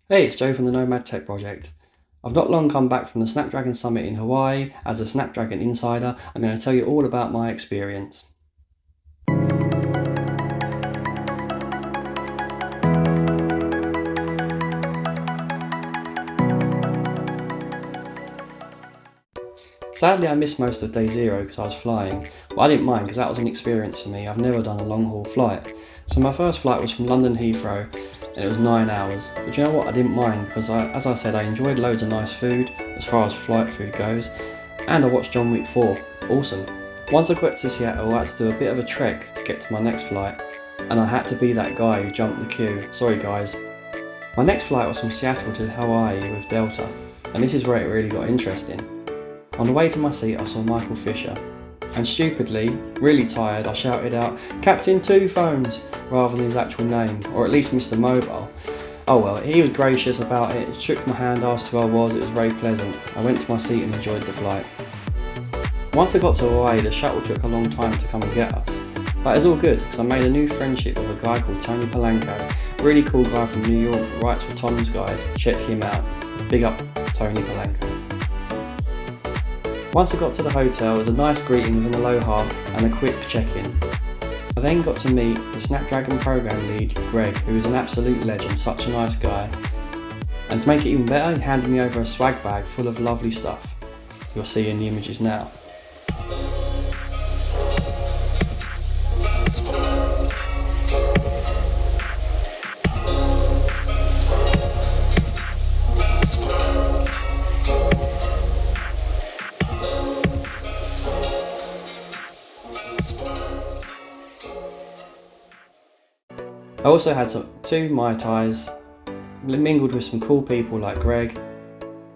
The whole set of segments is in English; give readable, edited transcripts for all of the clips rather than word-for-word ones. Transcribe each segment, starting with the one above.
Hey, it's Joe from the Nomad Tech Project. I've not long come back from the Snapdragon Summit in Hawaii. As a Snapdragon insider, I'm going to tell you all about my experience. Sadly, I missed most of day zero because I was flying, but I didn't mind because that was an experience for me. I've never done a long haul flight. So my first flight was from London Heathrow and it was 9 hours. But you know what, I didn't mind because as I said, I enjoyed loads of nice food as far as flight food goes, and I watched John Wick 4. Awesome. Once I got to Seattle, I had to do a bit of a trek to get to my next flight, and I had to be that guy who jumped the queue. Sorry guys. My next flight was from Seattle to Hawaii with Delta, and this is where it really got interesting. On the way to my seat, I saw Michael Fisher, and stupidly, really tired, I shouted out, "Captain Two Phones," rather than his actual name, or at least Mr. Mobile. Oh well, he was gracious about it, shook my hand, asked who I was, it was very pleasant. I went to my seat and enjoyed the flight. Once I got to Hawaii, the shuttle took a long time to come and get us, but it's all good, because I made a new friendship with a guy called Tony Polanco, really cool guy from New York who writes for Tom's Guide. Check him out. Big up Tony Polanco. Once I got to the hotel, it was a nice greeting with an aloha and a quick check-in. I then got to meet the Snapdragon program lead, Greg, who is an absolute legend, such a nice guy. And to make it even better, he handed me over a swag bag full of lovely stuff. You'll see in the images now. I also had two Mai Tais, mingled with some cool people like Greg,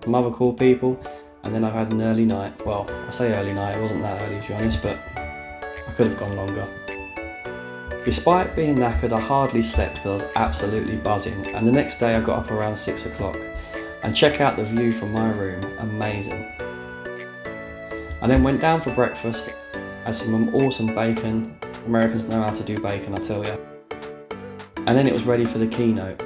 some other cool people, and then I had an early night. Well, I say early night, it wasn't that early to be honest, but I could have gone longer. Despite being knackered, I hardly slept because I was absolutely buzzing, and the next day I got up around 6 o'clock. And check out the view from my room, amazing. I then went down for breakfast, had some awesome bacon. Americans know how to do bacon, I tell you. And then it was ready for the keynote.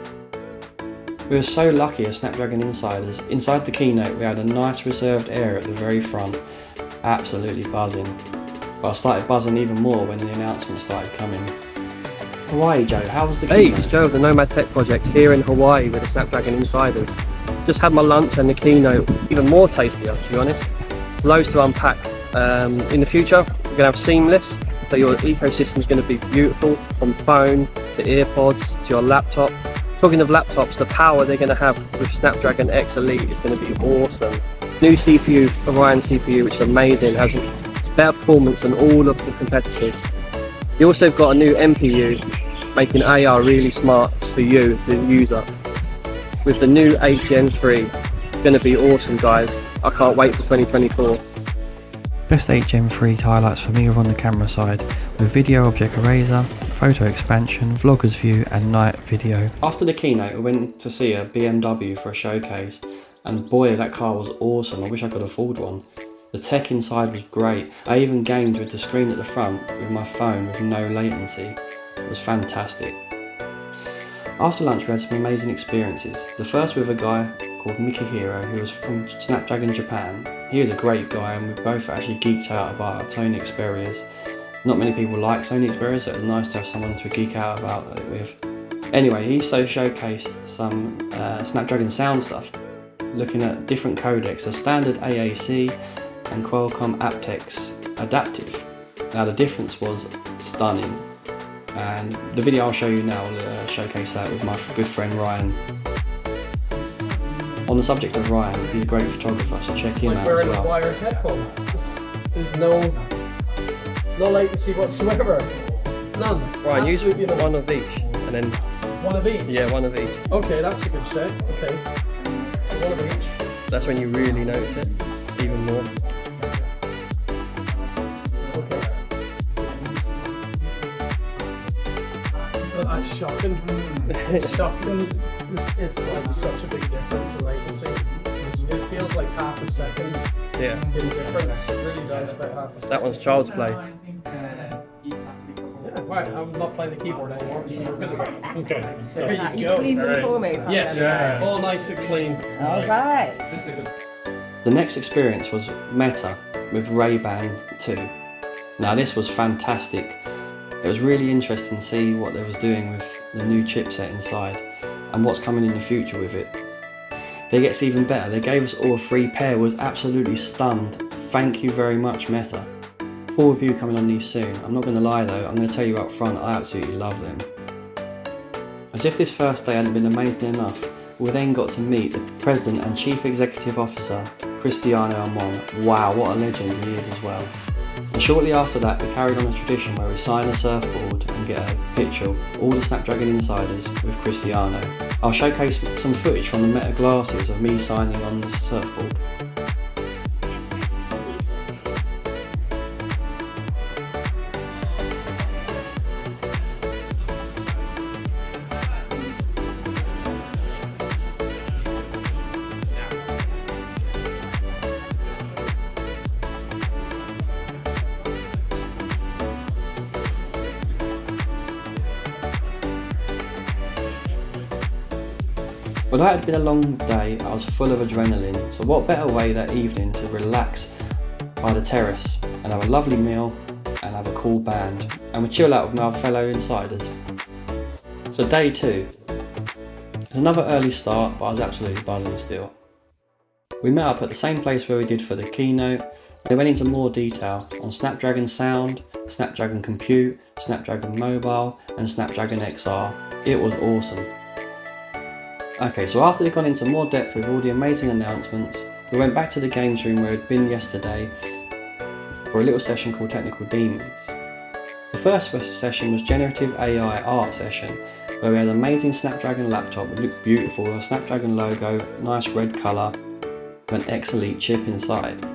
We were so lucky as Snapdragon insiders. Inside the keynote we had a nice reserved area at the very front. Absolutely buzzing. But I started buzzing even more when the announcement started coming. Hawaii, Joe, how was the keynote? Hey, it's Joe of the Nomad Tech Project here in Hawaii with the Snapdragon Insiders. Just had my lunch and the keynote, even more tastier to be honest. Loads to unpack. In the future, we're going to have seamless, so your ecosystem is going to be beautiful, from phone to earpods to your laptop. Talking of laptops, the power they're going to have with Snapdragon X Elite is going to be awesome. New CPU, Orion CPU, which is amazing, has better performance than all of the competitors. You also got a new NPU, making AR really smart for you, the user. With the new 8 Gen 3, it's going to be awesome guys. I can't wait for 2024. Best 8 Gen 3 highlights for me are on the camera side, with video object eraser, photo expansion, vlogger's view and night video. After the keynote we went to see a BMW for a showcase, and boy that car was awesome, I wish I could afford one. The tech inside was great, I even gamed with the screen at the front with my phone with no latency. It was fantastic. After lunch we had some amazing experiences. The first with a guy called Mikihiro who was from Snapdragon Japan. He was a great guy and we both actually geeked out about our Sony Xperias. Not many people like Sony Xperias, so it was nice to have someone to geek out about it with. Anyway, he showcased some Snapdragon sound stuff, looking at different codecs, the standard AAC and Qualcomm aptX adaptive. Now the difference was stunning, and the video I'll show you now will showcase that with my good friend Ryan. On the subject of Ryan, he's a great photographer, so check him out as wearing well. a wired headphone. There's no latency whatsoever. None. Ryan, use Absolutely none. one of each, and then One of each? yeah, one of each. Okay, that's a good shout. Okay. So one of each. That's when you really notice it, even more. Okay. But that's shocking. It's shocking. It's like such a big difference in latency. It feels like half a second Yeah, in difference. It really does, about half a second. that one's child's play. Yeah, wow. Alright, I'm not playing the keyboard anymore, so we're good. Okay. So There there you you go. go. Clean them for me. Yes, Yeah. all nice and clean. All right. The next experience was Meta with Ray-Ban 2. Now this was fantastic. It was really interesting to see what they was doing with the new chipset inside and what's coming in the future with it. It gets even better. They gave us all a free pair. Was absolutely stunned. Thank you very much, Meta. Full review coming on these soon. I'm not going to lie though, I'm going to tell you up front, I absolutely love them. As if this first day hadn't been amazing enough, we then got to meet the President and Chief Executive Officer, Cristiano Amon. Wow, what a legend he is as well. And shortly after that, we carried on a tradition where we sign a surfboard and get a picture of all the Snapdragon Insiders with Cristiano. I'll showcase some footage from the Meta glasses of me signing on the surfboard. Although it had been a long day, I was full of adrenaline, so what better way that evening to relax by the terrace and have a lovely meal and have a cool band and we chill out with my fellow insiders. So day 2. It's another early start, but I was absolutely buzzing still. We met up at the same place where we did for the keynote. They went into more detail on Snapdragon Sound, Snapdragon Compute, Snapdragon Mobile and Snapdragon XR. It was awesome. Okay, so after they'd gone into more depth with all the amazing announcements, we went back to the games room where we'd been yesterday for a little session called Technical Demons. The first session was Generative AI Art session, where we had an amazing Snapdragon laptop that looked beautiful with a Snapdragon logo, nice red colour, with an X-Elite chip inside.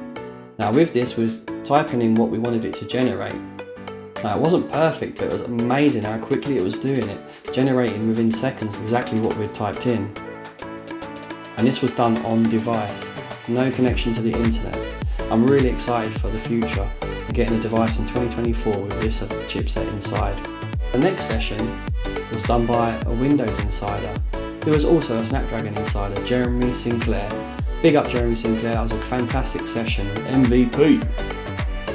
Now with this we was typing in what we wanted it to generate. Now it wasn't perfect, but it was amazing how quickly it was doing it, generating within seconds exactly what we'd typed in. And this was done on device, no connection to the internet. I'm really excited for the future and getting a device in 2024 with this chipset inside. The next session was done by a Windows insider, who was also a Snapdragon insider, Jeremy Sinclair. Big up Jeremy Sinclair, that was a fantastic session, MVP.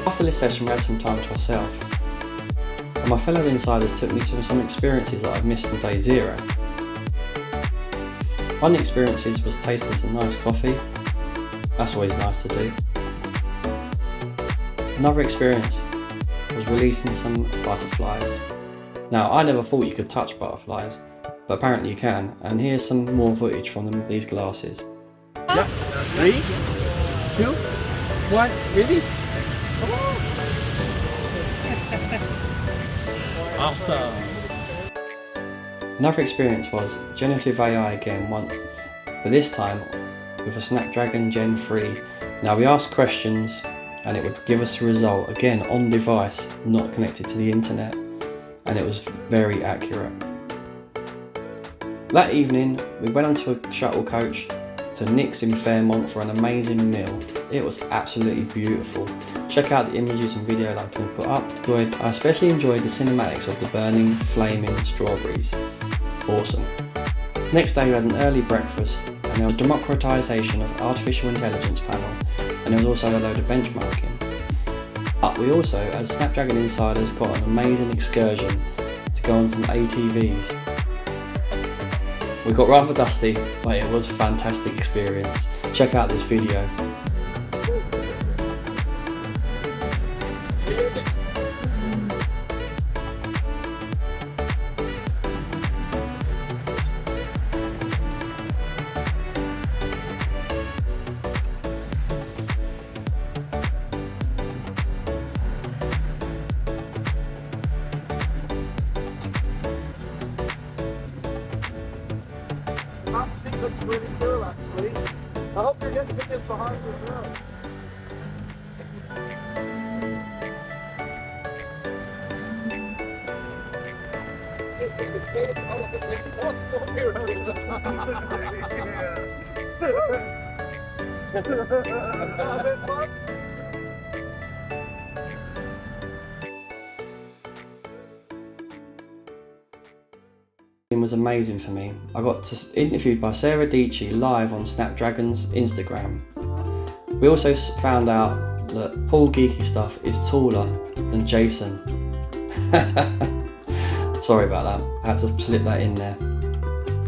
After this session we had some time to ourselves. And my fellow insiders took me to some experiences that I've missed on day 0. One of the experiences was tasting some nice coffee. That's always nice to do. Another experience was releasing some butterflies. Now I never thought you could touch butterflies, but apparently you can, and here's some more footage from these glasses. Yeah. 3, 2, 1, release. Awesome. Another experience was generative AI again once, but this time with a Snapdragon Gen 3. Now we asked questions and it would give us a result, again on device, not connected to the internet, and it was very accurate. That evening we went onto a shuttle coach to Nick's in Fairmont for an amazing meal. It was absolutely beautiful. Check out the images and video that I'm going to put up. I especially enjoyed the cinematics of the burning, flaming strawberries. Awesome. Next day we had an early breakfast and there was a democratization of artificial intelligence panel, and there was also a load of benchmarking. But we also, as Snapdragon Insiders, got an amazing excursion to go on some ATVs. We got rather dusty, but it was a fantastic experience. Check out this video. Hot seat looks really cool actually. I hope you're getting videos for Hans as well. was amazing for me. I got interviewed by Sarah Dici live on Snapdragon's Instagram. We also found out that Paul Geeky Stuff is taller than Jason. Sorry about that, I had to slip that in there.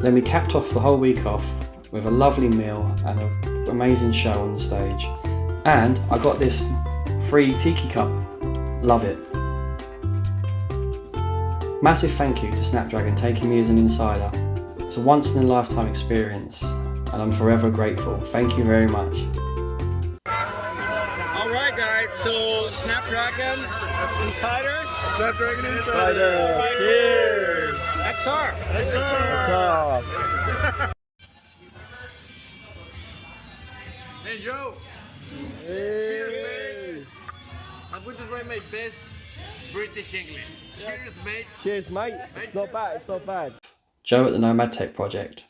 Then we capped off the whole week off with a lovely meal and an amazing show on the stage. And I got this free tiki cup. Love it. Massive thank you to Snapdragon taking me as an insider. It's a once in a lifetime experience and I'm forever grateful. Thank you very much. Alright guys, so Snapdragon Insiders. Snapdragon Insiders. Cheers. XR. Hey Joe. Cheers mate. I'm going to try my best British English. Cheers mate. Cheers, mate. It's not bad. It's not bad. Joe at the Nomad Tech Project.